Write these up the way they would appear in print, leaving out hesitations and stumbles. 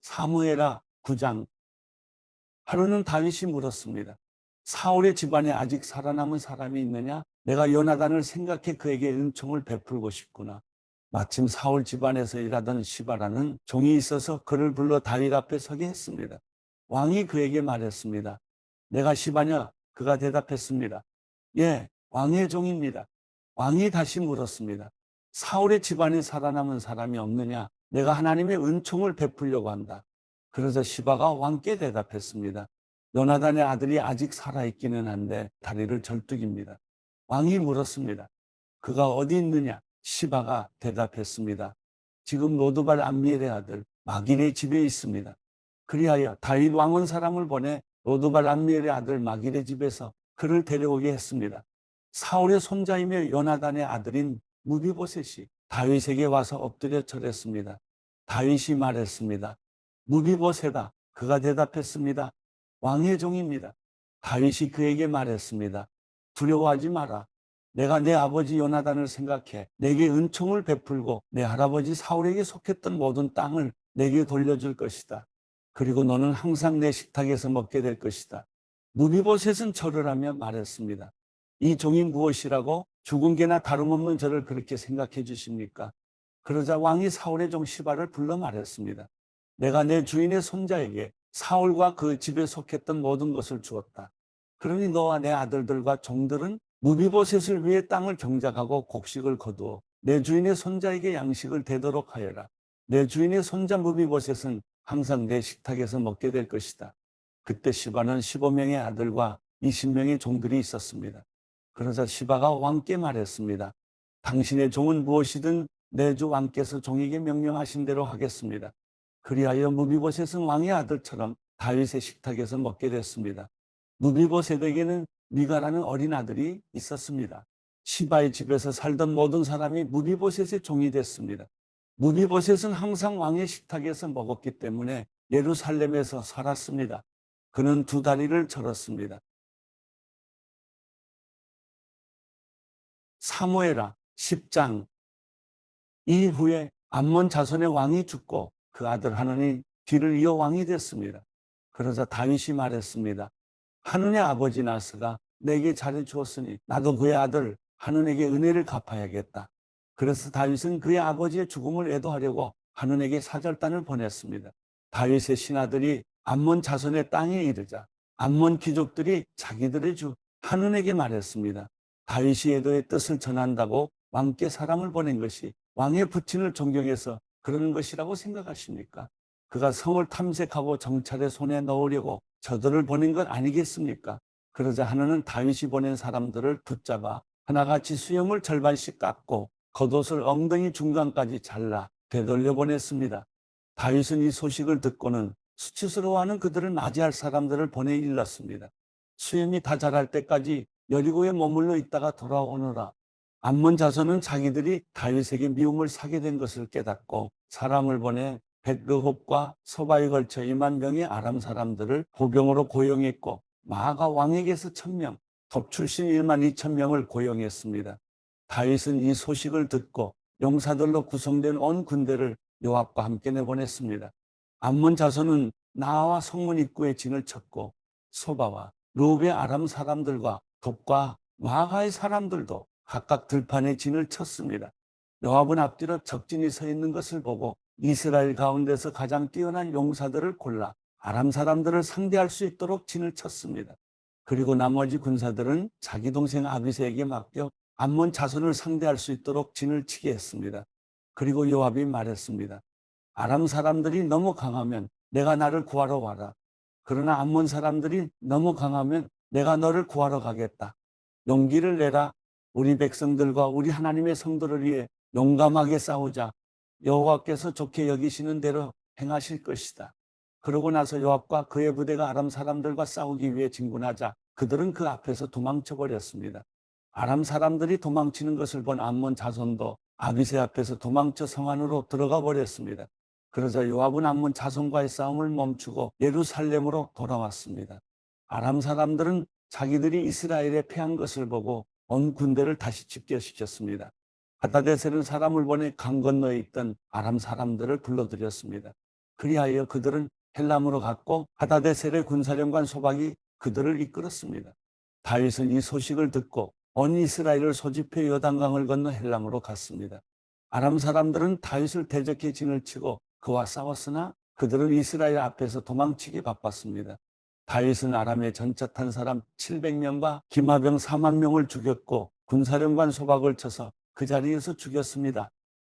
사무엘하 9장. 하루는 다윗이 물었습니다. 사울의 집안에 아직 살아남은 사람이 있느냐? 내가 요나단을 생각해 그에게 은총을 베풀고 싶구나. 마침 사울 집안에서 일하던 시바라는 종이 있어서 그를 불러 다윗 앞에 서게 했습니다. 왕이 그에게 말했습니다. 내가 시바냐? 그가 대답했습니다. 예, 왕의 종입니다. 왕이 다시 물었습니다. 사울의 집안에 살아남은 사람이 없느냐? 내가 하나님의 은총을 베풀려고 한다. 그래서 시바가 왕께 대답했습니다. 요나단의 아들이 아직 살아있기는 한데 다리를 절뚝입니다. 왕이 물었습니다. 그가 어디 있느냐? 시바가 대답했습니다. 지금 로드발 암미엘의 아들 마길의 집에 있습니다. 그리하여 다윗 왕은 사람을 보내 로드발 암미엘의 아들 마길의 집에서 그를 데려오게 했습니다. 사울의 손자이며 요나단의 아들인 무비보셋이 다윗에게 와서 엎드려 절했습니다. 다윗이 말했습니다. 무비보셋아. 그가 대답했습니다. 왕의 종입니다. 다윗이 그에게 말했습니다. 두려워하지 마라. 내가 내 아버지 요나단을 생각해 내게 은총을 베풀고 내 할아버지 사울에게 속했던 모든 땅을 내게 돌려줄 것이다. 그리고 너는 항상 내 식탁에서 먹게 될 것이다. 무비보셋은 절을 하며 말했습니다. 이 종이 무엇이라고 죽은 개나 다름없는 저를 그렇게 생각해 주십니까? 그러자 왕이 사울의 종 시바를 불러 말했습니다. 내가 내 주인의 손자에게 사울과 그 집에 속했던 모든 것을 주었다. 그러니 너와 내 아들들과 종들은 무비보셋을 위해 땅을 경작하고 곡식을 거두어 내 주인의 손자에게 양식을 대도록 하여라. 내 주인의 손자 무비보셋은 항상 내 식탁에서 먹게 될 것이다. 그때 시바는 15명의 아들과 20명의 종들이 있었습니다. 그러자 시바가 왕께 말했습니다. 당신의 종은 무엇이든 내 주 왕께서 종에게 명령하신 대로 하겠습니다. 그리하여 무비보셋은 왕의 아들처럼 다윗의 식탁에서 먹게 됐습니다. 무비보셋에게는 미가라는 어린 아들이 있었습니다. 시바의 집에서 살던 모든 사람이 무비보셋의 종이 됐습니다. 무비보셋은 항상 왕의 식탁에서 먹었기 때문에 예루살렘에서 살았습니다. 그는 두 다리를 절었습니다. 사무엘하 10장. 이후에 암몬 자손의 왕이 죽고 그 아들 하논이 뒤를 이어 왕이 됐습니다. 그러자 다윗이 말했습니다. 하논의 아버지 나스가 내게 잘해 주었으니 나도 그의 아들 하논에게 은혜를 갚아야겠다. 그래서 다윗은 그의 아버지의 죽음을 애도하려고 하논에게 사절단을 보냈습니다. 다윗의 신하들이 암몬 자손의 땅에 이르자 암몬 귀족들이 자기들의 주 하논에게 말했습니다. 다윗이 애도의 뜻을 전한다고 왕께 사람을 보낸 것이 왕의 부친을 존경해서 그러는 것이라고 생각하십니까? 그가 성을 탐색하고 정찰에 손에 넣으려고 저들을 보낸 것 아니겠습니까? 그러자 하나는 다윗이 보낸 사람들을 붙잡아 하나같이 수염을 절반씩 깎고 겉옷을 엉덩이 중간까지 잘라 되돌려 보냈습니다. 다윗은 이 소식을 듣고는 수치스러워하는 그들을 맞이할 사람들을 보내 일렀습니다. 수염이 다 자랄 때까지 여리고에 머물러 있다가 돌아오너라. 암몬 자손은 자기들이 다윗에게 미움을 사게 된 것을 깨닫고 사람을 보내 벳르홉과 소바에 걸쳐 2만 명의 아람 사람들을 보병으로 고용했고 마아가 왕에게서 1,000명, 톱 출신 1만 2천 명을 고용했습니다. 다윗은 이 소식을 듣고 용사들로 구성된 온 군대를 요압과 함께 내보냈습니다. 암몬 자손은 나아와 성문 입구에 진을 쳤고 소바와 룹의 아람 사람들과 톱과 마아가의 사람들도 각각 들판에 진을 쳤습니다. 요압은 앞뒤로 적진이 서 있는 것을 보고 이스라엘 가운데서 가장 뛰어난 용사들을 골라 아람 사람들을 상대할 수 있도록 진을 쳤습니다. 그리고 나머지 군사들은 자기 동생 아비새에게 맡겨 암몬 자손을 상대할 수 있도록 진을 치게 했습니다. 그리고 요압이 말했습니다. 아람 사람들이 너무 강하면 내가 나를 구하러 와라. 그러나 암몬 사람들이 너무 강하면 내가 너를 구하러 가겠다. 용기를 내라. 우리 백성들과 우리 하나님의 성도를 위해 용감하게 싸우자. 여호와께서 좋게 여기시는 대로 행하실 것이다. 그러고 나서 요압과 그의 부대가 아람 사람들과 싸우기 위해 진군하자 그들은 그 앞에서 도망쳐 버렸습니다. 아람 사람들이 도망치는 것을 본 암몬 자손도 아비새 앞에서 도망쳐 성 안으로 들어가 버렸습니다. 그러자 요압은 암몬 자손과의 싸움을 멈추고 예루살렘으로 돌아왔습니다. 아람 사람들은 자기들이 이스라엘에 패한 것을 보고 온 군대를 다시 집결시켰습니다. 하다데셀은 사람을 보내 강 건너에 있던 아람 사람들을 불러들였습니다. 그리하여 그들은 헬람으로 갔고 하다데셀의 군사령관 소박이 그들을 이끌었습니다. 다윗은 이 소식을 듣고 온 이스라엘을 소집해 요단강을 건너 헬람으로 갔습니다. 아람 사람들은 다윗을 대적해 진을 치고 그와 싸웠으나 그들은 이스라엘 앞에서 도망치기 바빴습니다. 다윗은 아람의 전차 탄 사람 700명과 기마병 4만 명을 죽였고 군사령관 소박을 쳐서 그 자리에서 죽였습니다.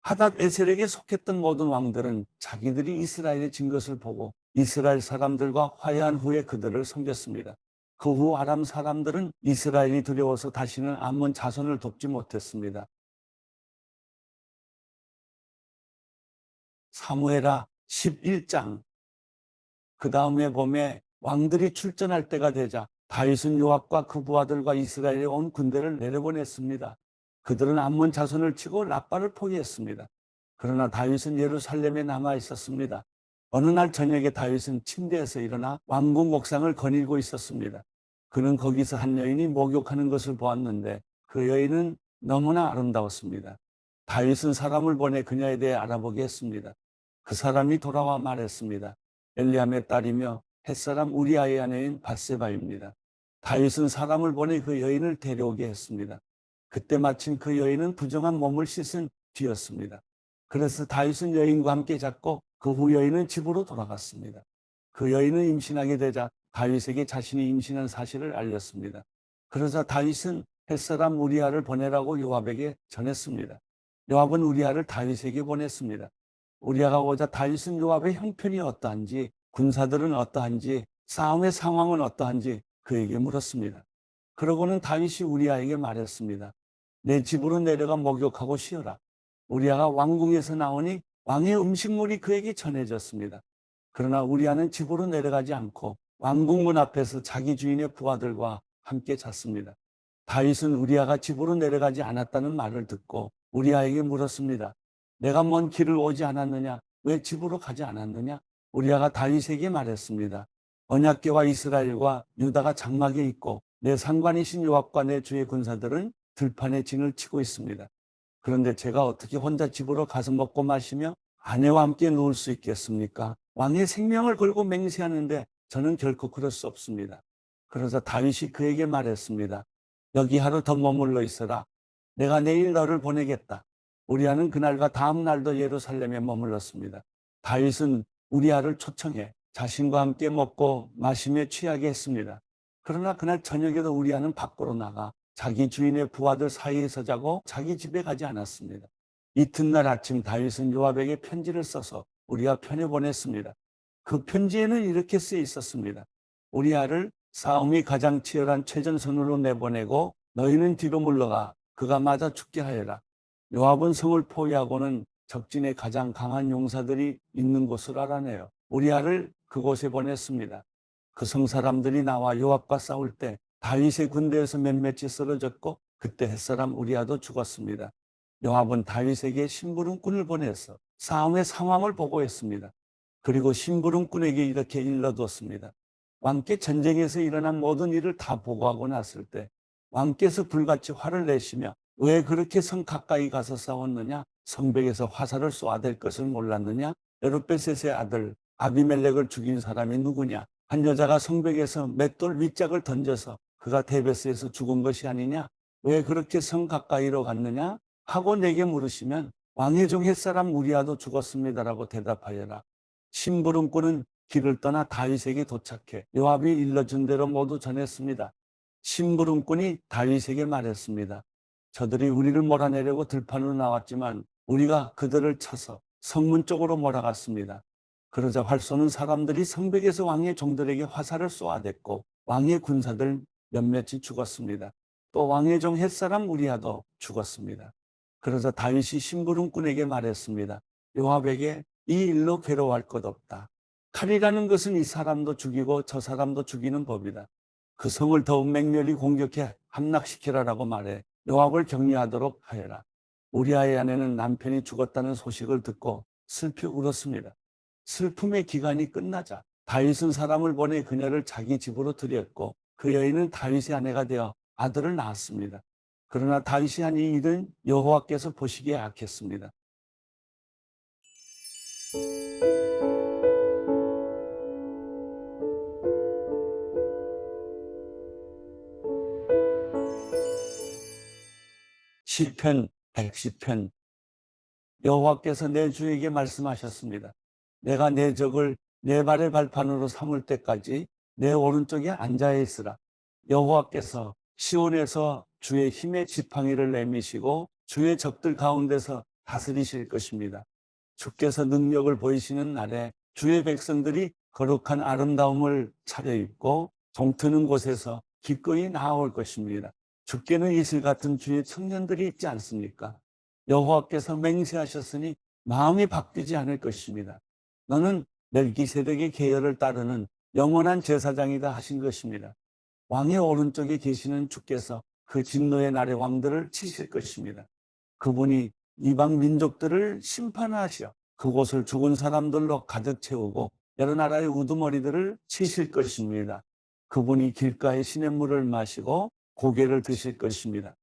하닷에셀에게 속했던 모든 왕들은 자기들이 이스라엘에 진 것을 보고 이스라엘 사람들과 화해한 후에 그들을 섬겼습니다. 그 후 아람 사람들은 이스라엘이 두려워서 다시는 암몬 자손을 돕지 못했습니다. 사무엘하 11장. 그 다음에 봄에 왕들이 출전할 때가 되자 다윗은 요압과 그 부하들과 이스라엘에 온 군대를 내려보냈습니다. 그들은 암몬 자손을 치고 라빠를 포기했습니다. 그러나 다윗은 예루살렘에 남아 있었습니다. 어느 날 저녁에 다윗은 침대에서 일어나 왕궁 옥상을 거닐고 있었습니다. 그는 거기서 한 여인이 목욕하는 것을 보았는데 그 여인은 너무나 아름다웠습니다. 다윗은 사람을 보내 그녀에 대해 알아보게 했습니다. 그 사람이 돌아와 말했습니다. 엘리암의 딸이며 햇사람 우리아의 아내인 밧세바입니다. 다윗은 사람을 보내 그 여인을 데려오게 했습니다. 그때 마침 그 여인은 부정한 몸을 씻은 뒤였습니다. 그래서 다윗은 여인과 함께 잤고 그 후 여인은 집으로 돌아갔습니다. 그 여인은 임신하게 되자 다윗에게 자신이 임신한 사실을 알렸습니다. 그러자 다윗은 햇사람 우리아를 보내라고 요압에게 전했습니다. 요압은 우리아를 다윗에게 보냈습니다. 우리아가 오자 다윗은 요압의 형편이 어떠한지, 군사들은 어떠한지, 싸움의 상황은 어떠한지 그에게 물었습니다. 그러고는 다윗이 우리아에게 말했습니다. 내 집으로 내려가 목욕하고 쉬어라. 우리아가 왕궁에서 나오니 왕의 음식물이 그에게 전해졌습니다. 그러나 우리아는 집으로 내려가지 않고 왕궁문 앞에서 자기 주인의 부하들과 함께 잤습니다. 다윗은 우리아가 집으로 내려가지 않았다는 말을 듣고 우리아에게 물었습니다. 내가 먼 길을 오지 않았느냐? 왜 집으로 가지 않았느냐? 우리아가 다윗에게 말했습니다. 언약궤와 이스라엘과 유다가 장막에 있고 내 상관이신 요압과 내 주의 군사들은 들판에 진을 치고 있습니다. 그런데 제가 어떻게 혼자 집으로 가서 먹고 마시며 아내와 함께 누울 수 있겠습니까? 왕의 생명을 걸고 맹세하는데 저는 결코 그럴 수 없습니다. 그러자 다윗이 그에게 말했습니다. 여기 하루 더 머물러 있어라. 내가 내일 너를 보내겠다. 우리아는 그날과 다음 날도 예루살렘에 머물렀습니다. 다윗은 우리아를 초청해 자신과 함께 먹고 마시며 취하게 했습니다. 그러나 그날 저녁에도 우리아는 밖으로 나가 자기 주인의 부하들 사이에서 자고 자기 집에 가지 않았습니다. 이튿날 아침 다윗은 요압에게 편지를 써서 우리아 편에 보냈습니다. 그 편지에는 이렇게 쓰여 있었습니다. 우리아를 싸움이 가장 치열한 최전선으로 내보내고 너희는 뒤로 물러가 그가 맞아 죽게 하여라. 요압은 성을 포위하고는 적진에 가장 강한 용사들이 있는 곳을 알아내요. 우리아를 그곳에 보냈습니다. 그 성 사람들이 나와 요압과 싸울 때 다윗의 군대에서 몇몇이 쓰러졌고 그때 햇사람 우리아도 죽었습니다. 요압은 다윗에게 심부름꾼을 보내서 싸움의 상황을 보고했습니다. 그리고 심부름꾼에게 이렇게 일러두었습니다. 왕께 전쟁에서 일어난 모든 일을 다 보고하고 났을 때 왕께서 불같이 화를 내시며 왜 그렇게 성 가까이 가서 싸웠느냐? 성벽에서 화살을 쏘아댈 것을 몰랐느냐? 여룻베셋의 아들 아비멜렉을 죽인 사람이 누구냐? 한 여자가 성벽에서 맷돌 윗짝을 던져서 그가 데베스에서 죽은 것이 아니냐? 왜 그렇게 성 가까이로 갔느냐? 하고 내게 물으시면 왕의 종 햇사람 우리아도 죽었습니다라고 대답하여라. 심부름꾼은 길을 떠나 다윗에게 도착해 요압이 일러준 대로 모두 전했습니다. 심부름꾼이 다윗에게 말했습니다. 저들이 우리를 몰아내려고 들판으로 나왔지만 우리가 그들을 쳐서 성문 쪽으로 몰아갔습니다. 그러자 활 쏘는 사람들이 성벽에서 왕의 종들에게 화살을 쏘아댔고 왕의 군사들 몇몇이 죽었습니다. 또 왕의 종 햇사람 우리아도 죽었습니다. 그러자 다윗이 심부름꾼에게 말했습니다. 요압에게 이 일로 괴로워할 것 없다. 칼이라는 것은 이 사람도 죽이고 저 사람도 죽이는 법이다. 그 성을 더욱 맹렬히 공격해 함락시키라라고 말해 요압을 격려하도록 하여라. 우리아의 아내는 남편이 죽었다는 소식을 듣고 슬피 울었습니다. 슬픔의 기간이 끝나자 다윗은 사람을 보내 그녀를 자기 집으로 들였고 그 여인은 다윗의 아내가 되어 아들을 낳았습니다. 그러나 다윗이 한 이 일은 여호와께서 보시기에 악했습니다. 시편 110편 여호와께서 내 주에게 말씀하셨습니다. 내가 내 적을 내 발의 발판으로 삼을 때까지 내 오른쪽에 앉아 있으라. 여호와께서 시온에서 주의 힘의 지팡이를 내미시고 주의 적들 가운데서 다스리실 것입니다. 주께서 능력을 보이시는 날에 주의 백성들이 거룩한 아름다움을 차려입고 동트는 곳에서 기꺼이 나아올 것입니다. 주께는 이슬 같은 주의 청년들이 있지 않습니까? 여호와께서 맹세하셨으니 마음이 바뀌지 않을 것입니다. 너는 멜기세덱의 계열을 따르는 영원한 제사장이다 하신 것입니다. 왕의 오른쪽에 계시는 주께서 그 진노의 날에 왕들을 치실 것입니다. 그분이 이방 민족들을 심판하시어 그곳을 죽은 사람들로 가득 채우고 여러 나라의 우두머리들을 치실 것입니다. 그분이 길가의 시냇물을 마시고 고개를 드실 것입니다.